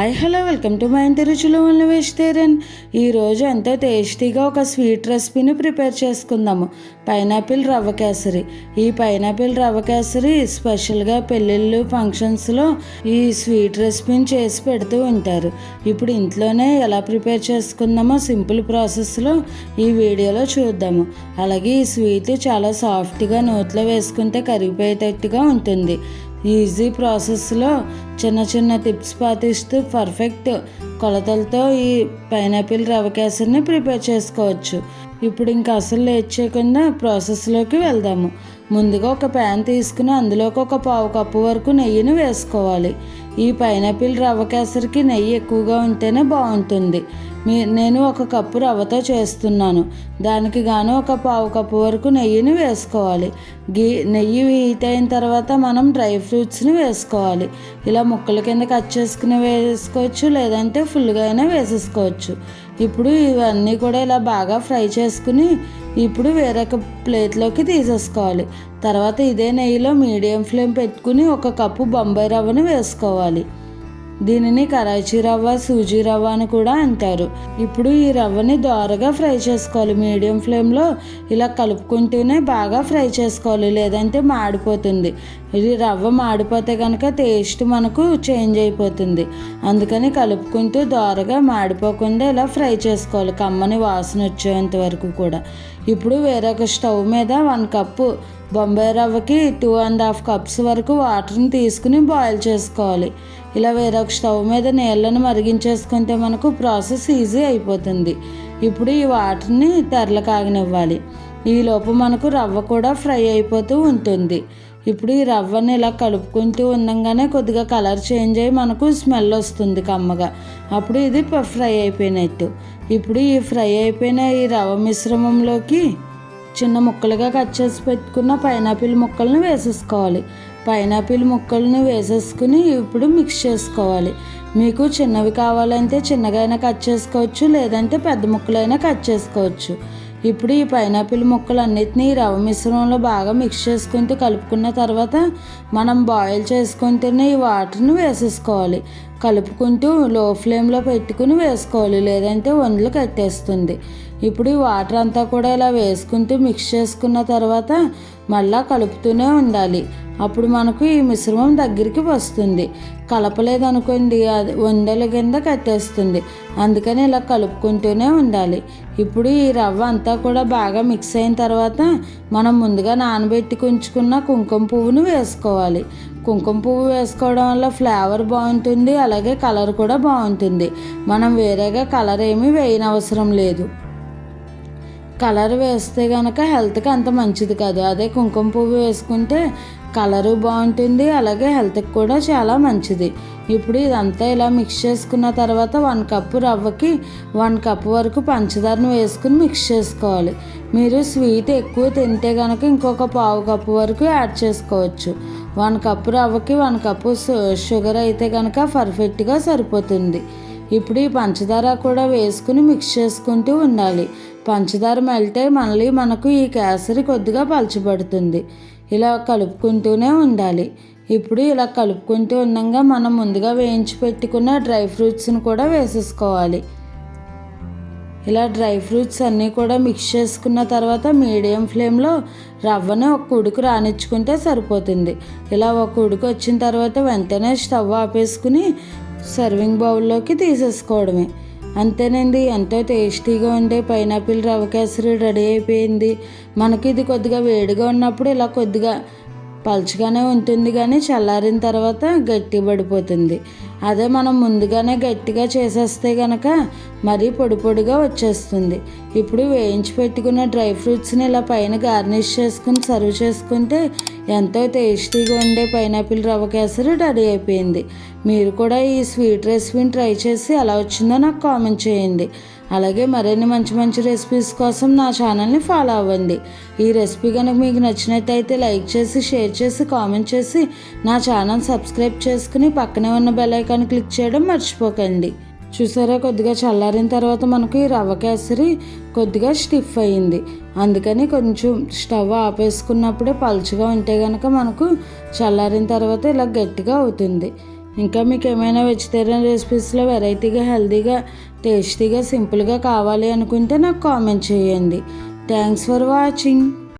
Hi hello welcome to my ఇంటి రుచులు only vegetarian. ఈరోజు ఎంతో టేస్టీగా ఒక స్వీట్ రెసిపీని ప్రిపేర్ చేసుకుందాము. పైనాపిల్ రవ్వ కేసరి. ఈ పైనాపిల్ రవ్వ కేసరి స్పెషల్గా పెళ్ళిళ్ళు ఫంక్షన్స్లో ఈ స్వీట్ రెసిపీని చేసి పెడుతూ ఉంటారు. ఇప్పుడు ఇంట్లోనే ఎలా ప్రిపేర్ చేసుకుందామో సింపుల్ ప్రాసెస్లో ఈ వీడియోలో చూద్దాము. అలాగే ఈ స్వీట్ చాలా సాఫ్ట్గా నోట్లో వేసుకుంటే కరిగిపోయేటట్టుగా ఉంటుంది. ఈజీ ప్రాసెస్లో చిన్న చిన్న టిప్స్ పాటిస్తూ పర్ఫెక్ట్ కొలతలతో ఈ పైనాపిల్ రవ్వ కేసరిని ప్రిపేర్ చేసుకోవచ్చు. ఇప్పుడు ఇంకా అసలు లేట్ చేయకుండా ప్రాసెస్లోకి వెళ్దాము. ముందుగా ఒక ప్యాన్ తీసుకుని అందులోకి ఒక పావు కప్పు వరకు నెయ్యిని వేసుకోవాలి. ఈ పైనాపిల్ రవ్వ కేసరికి నెయ్యి ఎక్కువగా ఉంటేనే బాగుంటుంది. నేను ఒక కప్పు రవ్వతో చేస్తున్నాను. దానికి గాను ఒక పావు కప్పు వరకు నెయ్యిని వేసుకోవాలి. నెయ్యి హీట్ అయిన తర్వాత మనం డ్రై ఫ్రూట్స్ని వేసుకోవాలి. ఇలా ముక్కల కింద కట్ చేసుకుని వేసుకోవచ్చు, లేదంటే ఫుల్గా అయినా వేసేసుకోవచ్చు. ఇప్పుడు ఇవన్నీ కూడా ఇలా బాగా ఫ్రై చేసుకుని ఇప్పుడు వేరొక ప్లేట్లోకి తీసేసుకోవాలి. తర్వాత ఇదే నెయ్యిలో మీడియం ఫ్లేమ్ పెట్టుకుని ఒక కప్పు బొంబాయి రవ్వను వేసుకోవాలి. దీనిని కరాచీ రవ్వ, సూజీ రవ్వ అని కూడా అంటారు. ఇప్పుడు ఈ రవ్వని దోరగా ఫ్రై చేసుకోవాలి. మీడియం ఫ్లేమ్లో ఇలా కలుపుకుంటూనే బాగా ఫ్రై చేసుకోవాలి, లేదంటే మాడిపోతుంది. ఇది రవ్వ మాడిపోతే కనుక టేస్ట్ మనకు చేంజ్ అయిపోతుంది. అందుకని కలుపుకుంటూ దోరగా మాడిపోకుండా ఇలా ఫ్రై చేసుకోవాలి, కమ్మని వాసన వచ్చేంత వరకు కూడా. ఇప్పుడు వేరొక స్టవ్ మీద 1 కప్పు బొంబాయి రవ్వకి 2.5 కప్స్ వరకు వాటర్ని తీసుకుని బాయిల్ చేసుకోవాలి. ఇలా వేరొక స్టవ్ మీద నీళ్ళను మరిగించేసుకుంటే మనకు ప్రాసెస్ ఈజీ అయిపోతుంది. ఇప్పుడు ఈ వాటర్ని తెరలు కాగనివ్వాలి. ఈలోపు మనకు రవ్వ కూడా ఫ్రై అయిపోతూ ఉంటుంది. ఇప్పుడు ఈ రవ్వని ఇలా కలుపుకుంటూ ఉండగానే కొద్దిగా కలర్ చేంజ్ అయ్యి మనకు స్మెల్ వస్తుంది కమ్మగా. అప్పుడు ఇది ఫ్రై అయిపోయినట్టు. ఇప్పుడు ఈ ఫ్రై అయిపోయిన ఈ రవ్వ మిశ్రమంలోకి చిన్న ముక్కలుగా కట్ చేసి పెట్టుకున్న పైనాపిల్ ముక్కలను వేసేసుకోవాలి. పైనాపిల్ ముక్కలను వేసేసుకుని ఇప్పుడు మిక్స్ చేసుకోవాలి. మీకు చిన్నవి కావాలంటే చిన్నగా అయినా కట్ చేసుకోవచ్చు, లేదంటే పెద్ద ముక్కలైనా కట్ చేసుకోవచ్చు. ఇప్పుడు ఈ పైనాపిల్ ముక్కలన్నిటినీ రవ్వ మిశ్రమంలో బాగా మిక్స్ చేసుకుంటూ కలుపుకున్న తర్వాత మనం బాయిల్ చేసుకుంటూనే ఈ వాటర్ని వేసేసుకోవాలి. కలుపుకుంటూ లో ఫ్లేమ్లో పెట్టుకుని వేసుకోవాలి, లేదంటే వండలు కట్టేస్తుంది. ఇప్పుడు ఈ వాటర్ అంతా కూడా ఇలా వేసుకుంటూ మిక్స్ చేసుకున్న తర్వాత మళ్ళీ కలుపుతూనే ఉండాలి. అప్పుడు మనకు ఈ మిశ్రమం దగ్గరికి వస్తుంది. కలపలేదనుకోండి అది వండల కింద కట్టేస్తుంది. అందుకని ఇలా కలుపుకుంటూనే ఉండాలి. ఇప్పుడు ఈ రవ్వ అంతా కూడా బాగా మిక్స్ అయిన తర్వాత మనం ముందుగా నానబెట్టి ఉంచుకున్న కుంకుమ పువ్వును వేసుకోవాలి. కుంకుమ పువ్వు వేసుకోవడం వల్ల ఫ్లేవర్ బాగుంటుంది, అలాగే కలర్ కూడా బాగుంటుంది. మనం వేరేగా కలర్ ఏమీ వేయనవసరం లేదు. కలర్ వేస్తే కనుక హెల్త్కి అంత మంచిది కాదు. అదే కుంకుమ పువ్వు వేసుకుంటే కలరు బాగుంటుంది, అలాగే హెల్త్కి కూడా చాలా మంచిది. ఇప్పుడు ఇదంతా ఇలా మిక్స్ చేసుకున్న తర్వాత 1 కప్పు రవ్వకి 1 కప్పు వరకు పంచదారను వేసుకుని మిక్స్ చేసుకోవాలి. మీరు స్వీట్ ఎక్కువ తింటే కనుక ఇంకొక పావు కప్పు వరకు యాడ్ చేసుకోవచ్చు. 1 కప్పు రవ్వకి 1 కప్పు షుగర్ అయితే కనుక పర్ఫెక్ట్గా సరిపోతుంది. ఇప్పుడు ఈ పంచదార కూడా వేసుకుని మిక్స్ చేసుకుంటూ ఉండాలి. పంచదార మెల్ట్ అయ్యి మళ్ళీ మనకు ఈ కేసరి కొద్దిగా పలచబడుతుంది. ఇలా కలుపుకుంటూనే ఉండాలి. ఇప్పుడు ఇలా కలుపుకుంటూ ఉండగా మనం ముందుగా వేయించి పెట్టుకున్న డ్రై ఫ్రూట్స్ని కూడా వేసేసుకోవాలి. ఇలా డ్రై ఫ్రూట్స్ అన్నీ కూడా మిక్స్ చేసుకున్న తర్వాత మీడియం ఫ్లేమ్లో రవ్వని ఒక ఉడుకు రానిచ్చుకుంటే సరిపోతుంది. ఇలా ఒక ఉడుకు వచ్చిన తర్వాత వెంటనే స్టవ్ ఆపేసుకుని సర్వింగ్ బౌల్లోకి తీసేసుకోవడమే. అంతేనండి, ఎంతో టేస్టీగా ఉండే పైనాపిల్ రవ్వ కేసరి రెడీ అయిపోయింది. మనకి ఇది కొద్దిగా వేడిగా ఉన్నప్పుడు ఇలా కొద్దిగా పలుచగానే ఉంటుంది, కానీ చల్లారిన తర్వాత గట్టి పడిపోతుంది. అదే మనం ముందుగానే గట్టిగా చేసేస్తే కనుక మరీ పొడి పొడిగా వచ్చేస్తుంది. ఇప్పుడు వేయించి పెట్టుకున్న డ్రై ఫ్రూట్స్ని ఇలా పైన గార్నిష్ చేసుకుని సర్వ్ చేసుకుంటే ఎంతో టేస్టీగా ఉండే పైనాపిల్ రవ్వ కేసరి రెడీ అయిపోయింది. మీరు కూడా ఈ స్వీట్ రెసిపీని ట్రై చేసి ఎలా వచ్చిందో నాకు కామెంట్ చేయండి. అలాగే మరిన్ని మంచి మంచి రెసిపీస్ కోసం నా ఛానల్ని ఫాలో అవ్వండి. ఈ రెసిపీ కనుక మీకు నచ్చినట్టయితే లైక్ చేసి, షేర్ చేసి, కామెంట్ చేసి నా ఛానల్ సబ్స్క్రైబ్ చేసుకుని పక్కనే ఉన్న బెల్ ఐకాన్ క్లిక్ చేయడం మర్చిపోకండి. చూసారా, కొద్దిగా చల్లారిన తర్వాత మనకు ఈ రవ్వ కేసరి కొద్దిగా స్టిఫ్ అయ్యింది. అందుకని కొంచెం స్టవ్ ఆపేసుకున్నప్పుడే పలుచగా ఉంటే కనుక మనకు చల్లారిన తర్వాత ఇలా గట్టిగా అవుతుంది. ఇంకా మీకు ఏమైనా వెజిటేరియన్ రెసిపీస్లో వెరైటీగా, హెల్తీగా, టేస్టీగా, సింపుల్గా కావాలి అనుకుంటే నాకు కామెంట్ చేయండి. Thanks for watching.